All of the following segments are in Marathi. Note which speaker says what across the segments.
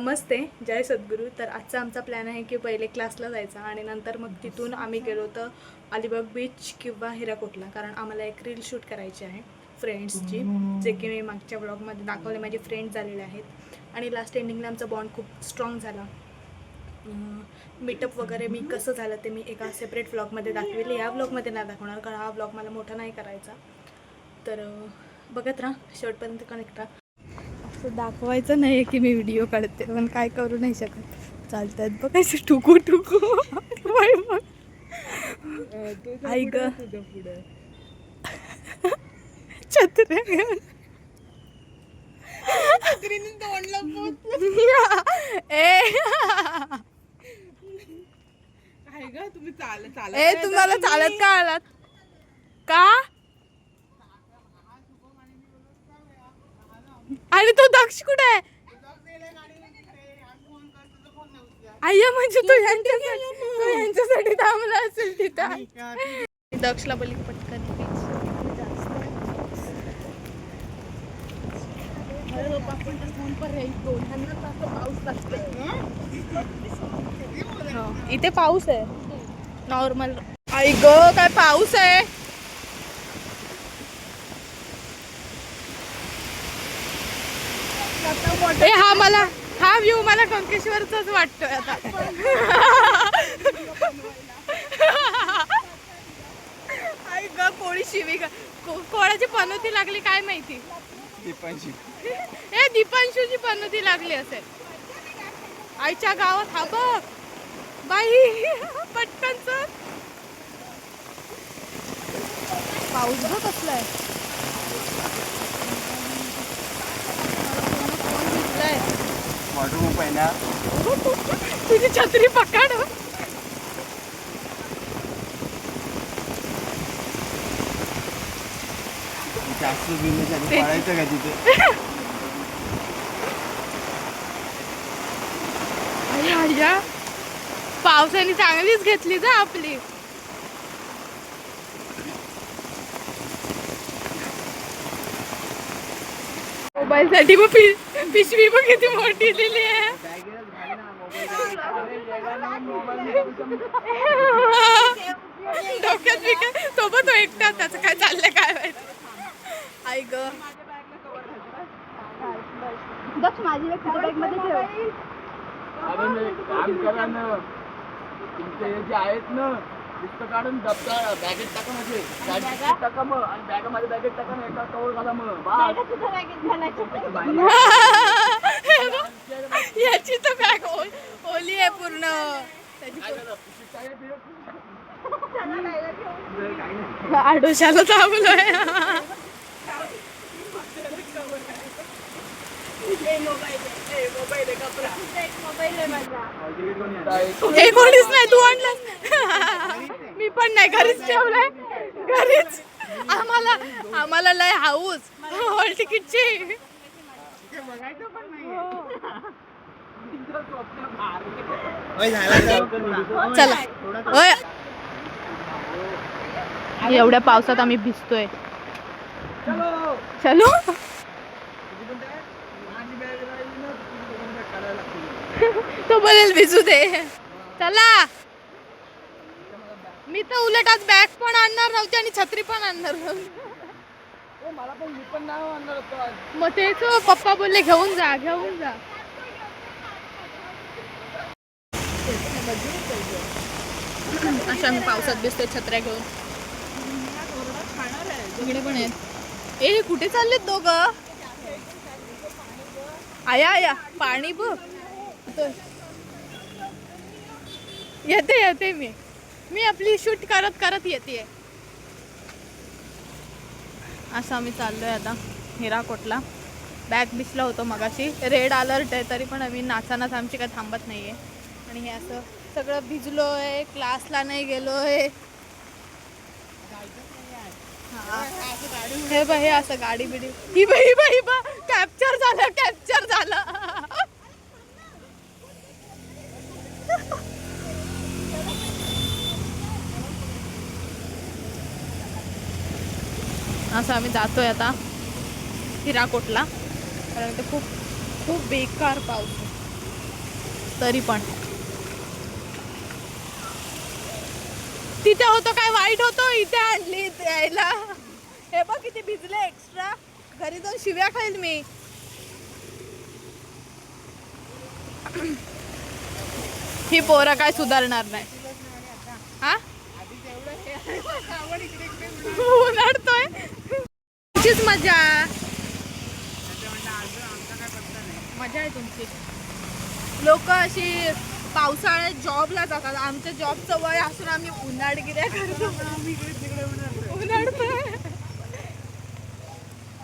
Speaker 1: नमस्ते, जय सद्गुरू. तर आजचा आमचा प्लॅन आहे की पहिले क्लासला जायचा आणि नंतर मग तिथून आम्ही गेलो तर अलिबाग बीच किंवा हिराकोटला, कारण आम्हाला एक रील शूट करायची आहे फ्रेंड्सची, जे की मी मागच्या ब्लॉगमध्ये दाखवले. माझे फ्रेंड्स झालेले आहेत आणि लास्ट एंडिंगला आमचा बॉन्ड खूप स्ट्रॉंग झाला. मीटअप वगैरे मी कसं झालं ते मी एका सेपरेट व्लॉगमध्ये दाखवेल. या व्लॉगमध्ये नाही दाखवणार कारण हा व्लॉग मला मोठा नाही करायचा. तर बघत राहा, शेवटपर्यंत कनेक्ट राहा. असं दाखवायचं नाही की मी व्हिडिओ काढते, पण काय करू नाही शकत. चालतात बघायचं टुकू टुकू. आई ग छत्र्या घेऊन ए तुम्हाला चालत का आलात का? आणि तो दक्ष कुठे आहे? आय्या म्हणजे तो यांच्यासाठी थांबला असेल तिथं. दक्षला बोली पटकन इथे पाऊस आहे नॉर्मल. आई ग काय पाऊस आहे. हा व्ह्यू मला टोकेश्वरचाच वाटतोय आता. आई ग कोळी शिवी का कोणाची पनोती लागली काय माहिती. दीपांशूची पनोती लागली असेल आईच्या गावात. हा बघ बाई पटकनच पाऊस बघ कसलाय. तुझी छत्री पकड.
Speaker 2: जास्त पळायचं का तिथे.
Speaker 1: पावसाने चांगलीच घेतली जा आपली. मोबाईल साठी मग पिशवी पण किती मोठी दिली आहे. डोक्यात बिकट सोबत तो एकटा त्याचं काय चाललंय काय माहिती. आई ग दक्ष माझी बॅग मध्ये ठेव.
Speaker 2: काम करा ना तुमचे हे जे आहेत ना पुस्तक काढून दप्तर बॅगेत टाका. म्हणजे गाडीत टाका मग आणि बॅग माझ्या बॅगेत टाका ना. एका कवर घाला मग
Speaker 1: याची तर बॅग ओली आहे पूर्ण. आडोशाला थांबलोय. हे कोणीच नाही. तू आणलं मी पण नाही घरीच ठेवलंय. घरीच आम्हाला लय हाऊस हॉल तिकीटची. चला होय. एवढ्या पावसात आम्ही भिजतोय. चलो तो बोलेल भिजू दे. चला मी तर उलट आज बॅग पण आणणार नव्हती आणि छत्री पण आणणार नव्हती. मग तेच पप्पा बोलले घेऊन जा घेऊन जा. अशा आम्ही पावसात भिजतोय छत्र्या घेऊन. इकडे पण आहेत. ए कुठे चाललेत दोघं. आया पाणी बघ. येते मी आपली शूट करत येते. असं आम्ही चाललोय आता हिराकोटला. बॅग भिजला होतो मगाशी. रेड अलर्ट आहे तरी पण आम्ही नाचानाच आमची काय थांबत नाहीये. आणि हे असं सगळं भिजलोय. क्लासला नाही गेलोय. हे बाई असं गाडी बिडी ही बाई कॅप्चर झालं. असं आम्ही जातोय आता हिराकोटला, कारण ते खूप खूप बेकार पाऊस आहे. तरी पण तिथे होतो काय वाईट होतो, इथे आणली यायला. हे बघ किती भिजले एक्स्ट्रा, घरी जाऊन शिव्या खाईल मी. ही पोरं काय सुधारणार नाही. हा उन्हाळतोय मजा मजा आहे तुमची. लोक अशी पावसाळ्यात जॉबला जातात, आमच्या जॉबचं वय असून आम्ही उन्हाळगिऱ्या करतो. उन्हाळतोय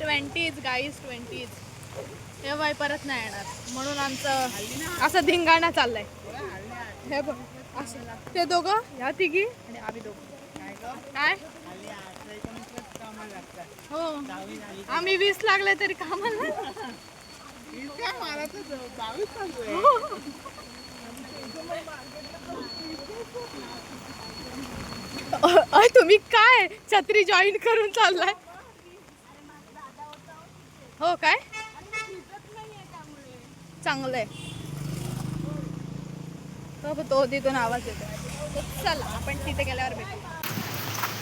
Speaker 1: 20s गाईज 20s. हे वय परत नाही येणार म्हणून आमचं असं धिंगाणा चाललाय. हे बघ असं ते दोघं ह्या तिघी आणि आम्ही दोघं काय हो आम्ही 20 लागले तरी कामाला. तुम्ही काय छत्री जॉईन करून चाललाय हो काय चांगलंय. तो तिथून आवाज येतो. चल आपण तिथे गेल्यावर भेटू.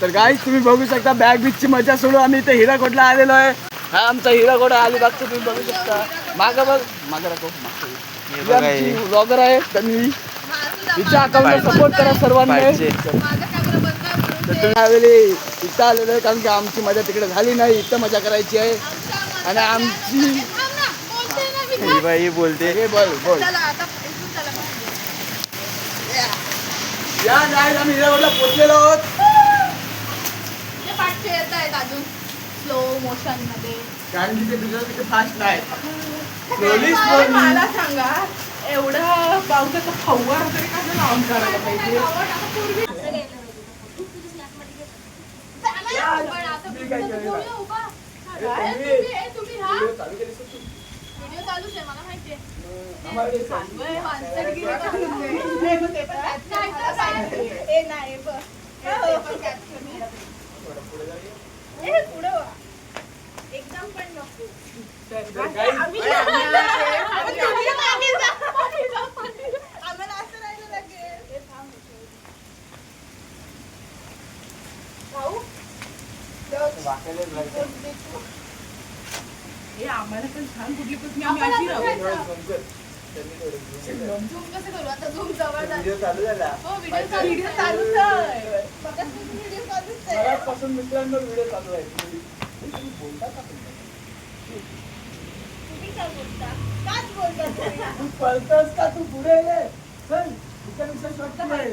Speaker 2: तर गाईज तुम्ही बघू शकता बॅग बीचची मजा सोडून आम्ही इथे हिराकोटला आलेलो आहे. हा आमचा हिराकोट अलिबागचा तुम्ही बघू शकता. मागं बघ मागं राखो. ब्लॉगर आहे तन्वी, तिच्या अकाउंटला सपोर्ट करा सर्वांनी. तर तुम्ही यावेळी इथं आलेलो आहे कारण की आमची मजा तिकडे झाली नाही, इथं मजा करायची आहे. आणि आमची
Speaker 3: बाई बोलते
Speaker 2: हे बोल बोल या गाईज आम्ही हिराकोटला पोहोचलेलो आहोत.
Speaker 1: पाठचे येत आहेत अजून स्लो मोशन मध्ये
Speaker 2: कारण की ते तुझ्या फास्ट नाही.
Speaker 1: मला सांगा एवढं पावसाचा फव्वार वगैरे कसं लावून करायला पाहिजे. व्हिडिओ चालूच आहे मला माहितीये. एकदम पण नको. आम्हाला असं राहिलं लागेल. आम्हाला पण छान कुठली पण झूम कसं करू आता. झूम जवळ
Speaker 3: व्हिडिओ चालू झाला.
Speaker 1: व्हिडिओ चालूच आहे. व्हिडिओ चालूच आहे.
Speaker 2: पासून मित्रांनो व्हिडिओ चालू आहे.
Speaker 1: तुम्ही काय बोलता? काच बोलता
Speaker 2: तू पळतोस का तू पुढे ये. चल तुझ्यापेक्षा शॉर्ट आहे.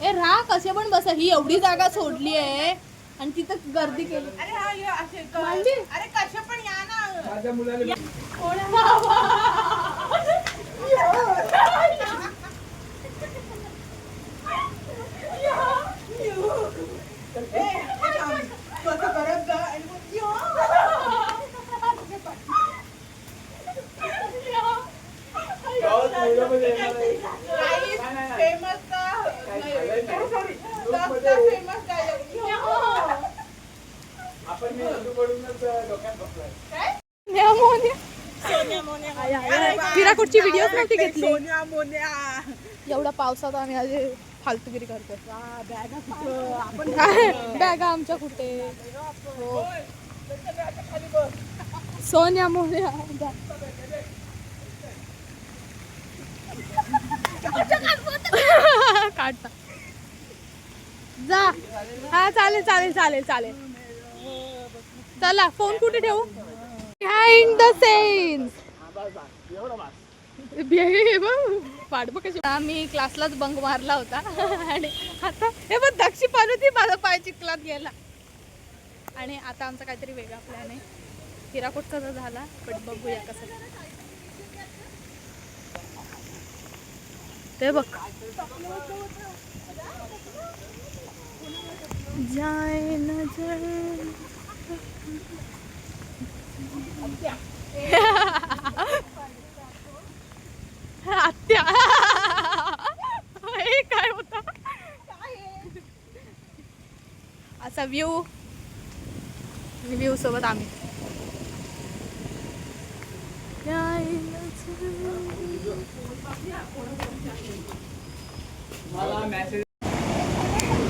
Speaker 1: ए राहा कसे पण बसा. ही एवढी जागा सोडली आहे आणि तिथं गर्दी केली. अरे कसे पण या ना.
Speaker 2: माझ्या मुलाला
Speaker 1: हिराकोटची व्हिडिओ नव्हती घेतली. एवढा पावसात आम्ही आज फालतूगिरी करतो. बॅगा आमच्या कुठे. सोन्या मोन्या काढता जा. हा चालेल चालेल चालेल चालेल. चला फोन कुठे ठेवू. बिहाइंड द सेन्स वाट बघ कशी. आम्ही क्लासलाच बंक मारला होता आणि आता हे बघ दक्षी पालवती माझा पाय चिखलात गेला. आणि आता आमचा काहीतरी वेगळा प्लॅन आहे. हिराकोट कसा झाला पण बघूया कसं ते बघ. जाए नजर आत्या हे काय होता असा व्ह्यू सोबत आम्ही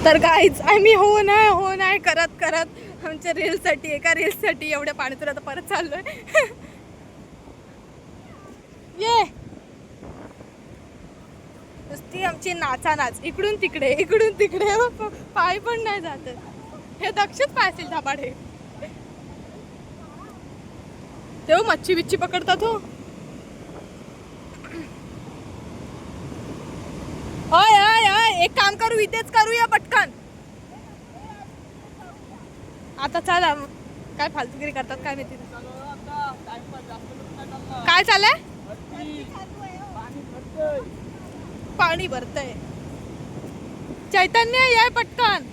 Speaker 1: तर काहीच आम्ही हो नाही करत आमच्या रीलसाठी एका रीलसाठी एवढ्या पाण्यातून आता परत चाललोय. ये नुसती आमची नाच इकडून तिकडे पाय पण नाही जात. हे दक्षच पाय असेल धाबाडे तेव्हा मच्छी बिच्छी पकडतात हो. होय एक काम करू इथेच करूया पटकन. आता चला काय फालतूगिरी करतात काय माहिती. काय चाललंय पाणी भरतय. चैतन्य या पटकन.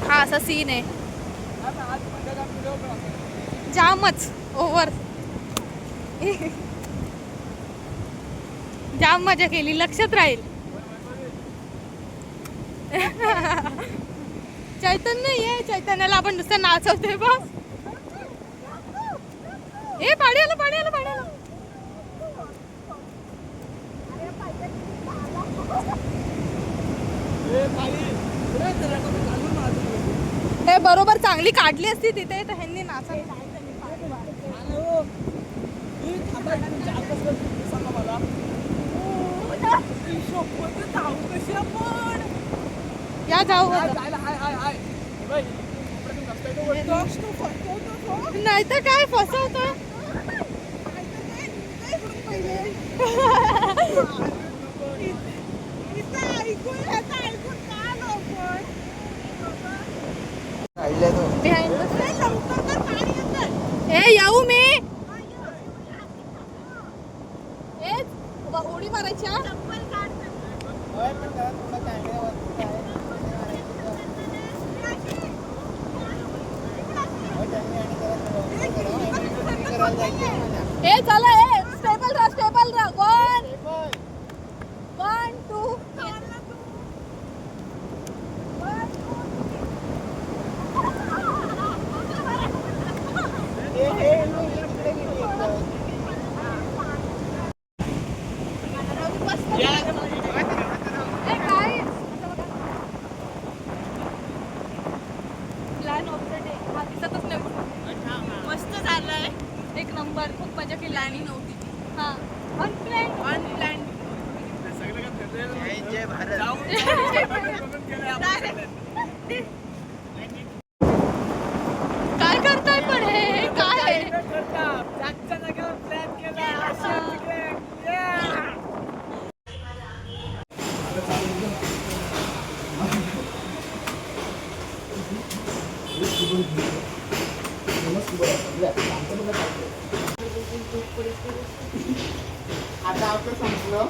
Speaker 1: हा असा सीन आहे जामच ओव्हर. जाम मजा केली लक्षात राहील. चैतन्य ये चैतन्याला आपण नुसतं नाचवतोय बस. ए पाणी आलं. हे बरोबर चांगली काढली असती तिथे तर ह्यांनी नाचा. या जाऊ नाही तर काय फसवतो. येऊ मी उडी मारायची. ए चला स्टेबल राहा 1 2 प्लॅन ऑफ द डे हा दिसतच नाही मस्त झालंय एक नंबर. खूप मजा केली आणि नव्हती हा अनप्लॅन्ड काय करताय पण हे काय
Speaker 2: आता आपलं संपलं.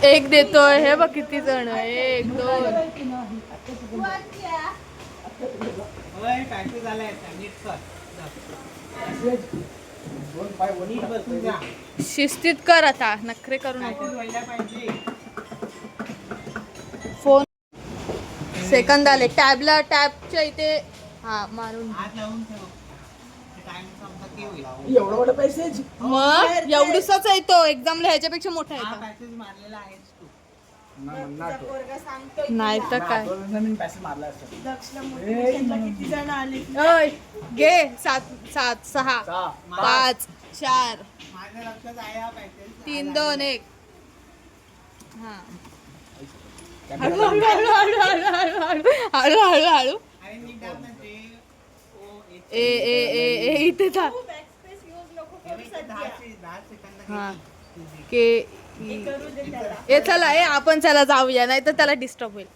Speaker 1: एक देतोय. हे बघ किती जण 1 2 शिस्तीत कर आता नखरे करू नको. फोन सेकंद आले टॅबच्या इथे हा मारून
Speaker 2: एवढं मोठं पैसे
Speaker 1: मग एवढूसाच आहे तो एक्झामला ह्याच्यापेक्षा मोठा आहे नाही तर काय.
Speaker 2: पैसे मारला
Speaker 1: ओय घे 7 6 5 4 3 2 1 हा हळू ए इथे जा हा के ए चला आपण चला जाऊया नाही तर त्याला डिस्टर्ब होईल.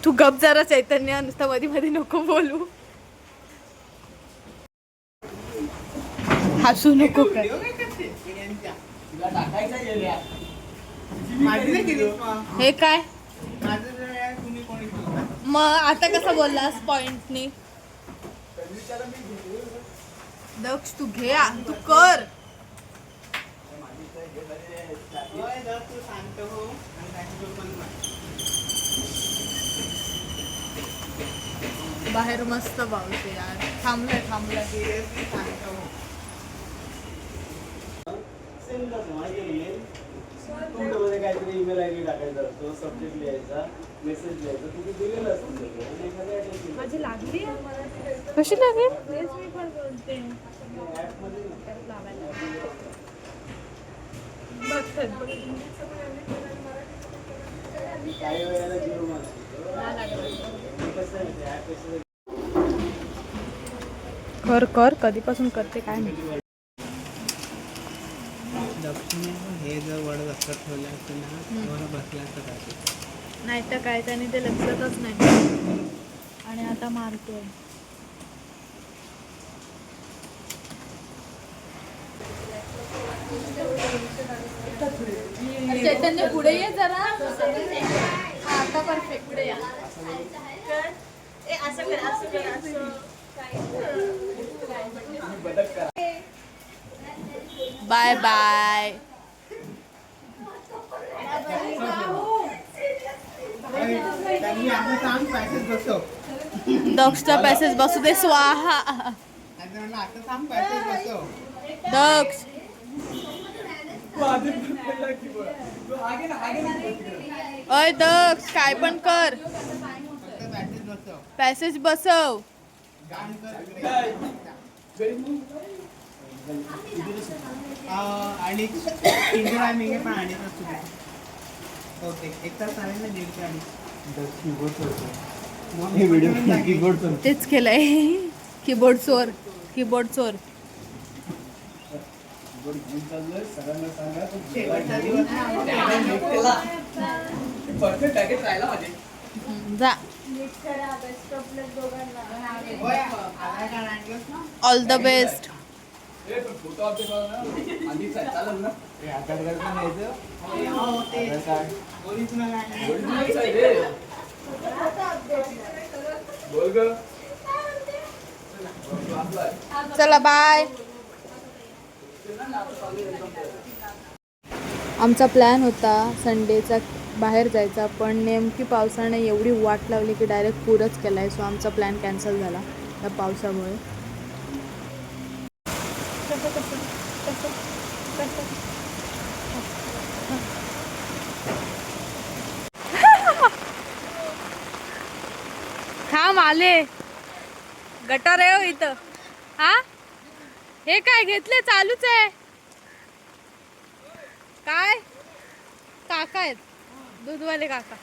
Speaker 1: तू गप जरा चैतन्य नुसतं मध्ये नको बोलू. हसू नको काय. हे काय मग आता कसं बोललास पॉइंटनी. दक्ष तू घे तू कर. बाहेर मस्त पाऊस आहे यार. थांबलाय
Speaker 3: काहीतरी ईमेल आय डी टाकायचा असतो, सब्जेक्ट लिहायचा, मेसेज लिहायचा, तुम्ही दिलेलं असतं.
Speaker 1: माझी लागली कशी लागेल मी पण बोलते
Speaker 3: काही वेळेला जीव
Speaker 1: कर कधीपासून करते काय नाही.
Speaker 3: हे जर वड असतात ठेवले असते ना बसला असतात.
Speaker 1: नाही तर काय त्याने ते लक्षातच नाही आणि आता मारतोय. चैतन्य पुढे ये जरा. आता परफेक्ट पुढे या. Bye bye. दक्षचा पॅसेज बसू दे स्वाहा. दक्ष अय दक्ष काय पण कर पॅसेज बसव.
Speaker 3: आणि इंग्रजी पण आणि ओके एक तास चालेल ना दीडशे आणि
Speaker 1: तेच केलंय. कीबोर्ड चोर
Speaker 3: सगळ्यांना सांगा
Speaker 1: जा. All the best. चला बाय. आमचा प्लॅन होता संडेचा बाहेर जायचा पण नेमकी पावसाने एवढी वाट लावली की डायरेक्ट पूरच केलाय. सो आमचा प्लॅन कॅन्सल झाला या पावसामुळे. थांब आले. गटार आहे हो इथं. हा हे काय घेतले चालूच आहे. काय काका आहेत दूधवाले काका.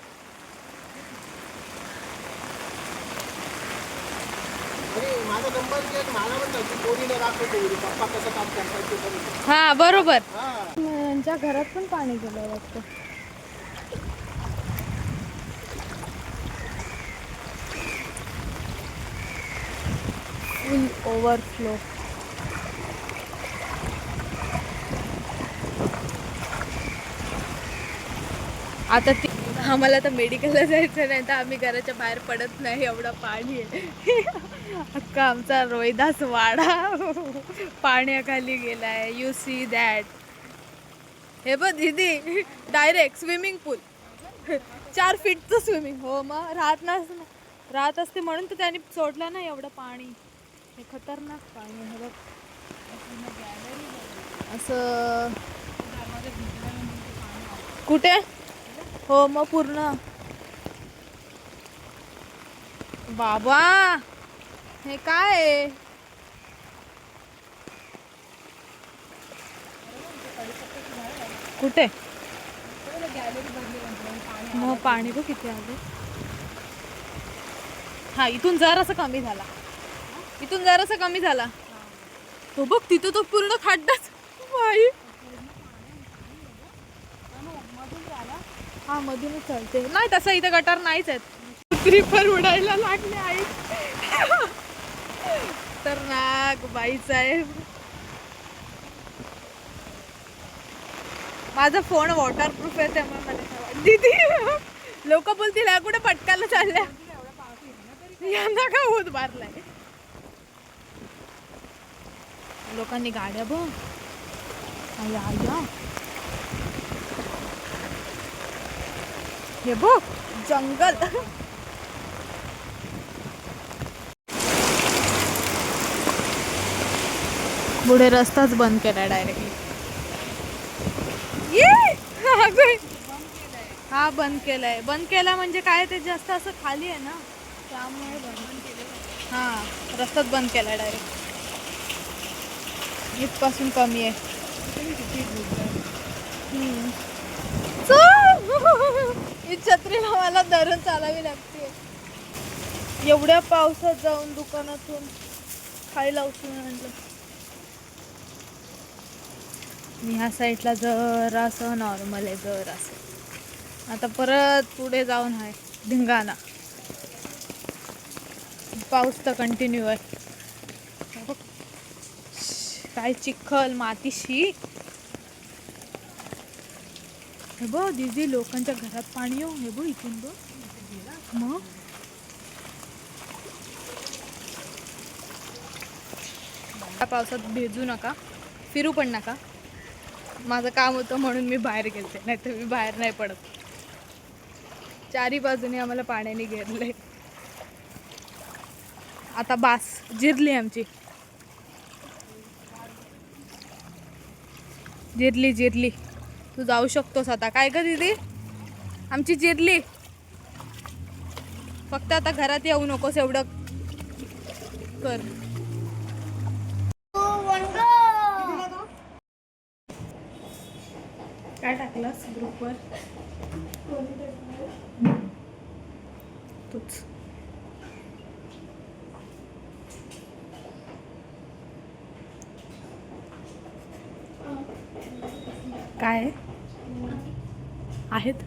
Speaker 1: हा बरोबर. यांच्या घरात पण पाणी गेलं वाटतं. फुल ओव्हरफ्लो. आता ती आम्हाला तर मेडिकलला जायचं नाही तर आम्ही घराच्या बाहेर पडत नाही एवढं पाणी आहे. अख्खा आमचा रोहिदास वाडा पाण्याखाली गेलाय. You see that. हे बघ दीदी डायरेक्ट स्विमिंग पूल 4 फीटचं स्विमिंग. हो मग राहत असते म्हणून तर त्यांनी सोडलं ना एवढं पाणी. हे खतरनाक पाणी. हे बघ असं कुठे. हो मग पूर्ण. बाबा हे काय आहे. कुठे मग पाणी बघ किती आलं. हा इथून जरासं कमी झाला. तो बघ तिथं तो पूर्ण खड्डाच. बाई हा मधूनच चालते. नाही तसं इथं गटार नाहीच आहेत. क्रीपर उडायला लागले आई. तर नाग बाई साहेब. माझा फोन वॉटरप्रूफ आहे त्यामुळे मला दीदी लोक बोलतील या कुठे पटकायला चालल्या. यांना का होत मारलाय. लोकांनी गाड्या बघ. आया आया. हे बघ जंगल. पुढे रस्ताच बंद केला डायरेक्टली. हा बंद केलाय. बंद केला म्हणजे काय ते जास्त असं खाली आहे ना त्यामुळे बंद केलं. हा रस्ताच बंद केलाय डायरेक्ट. इथपासून कमी आहे. ही छत्रीला मला धरून चालावी लागते. एवढ्या पावसात जाऊन दुकानातून खायला उचलून आणलं. मी ह्या साईडला जरासं नॉर्मल आहे जरासं. आता परत पुढे जाऊन आहे धिंगाणा. पाऊस तर कंटिन्यू आहे. काय चिखल मातीशी. हे बघ दीदी लोकांच्या घरात पाणी येऊ. हे बघ इथून बघ. मग या पावसात भिजू नका, फिरू पण नका. माझं काम होतं म्हणून मी बाहेर गेलते, नाही तर मी बाहेर नाही पडत. चारी बाजूने आम्हाला पाण्याने घेरलंय. आता बास जिरली आमची. जिरली. तू जाऊ शकतोस आता. काय ग दीदी आमची जिरली. फक्त आता घरात येऊ नकोस एवढं कर. काय टाकलास ग्रुपवर? तूच. काय आहेत?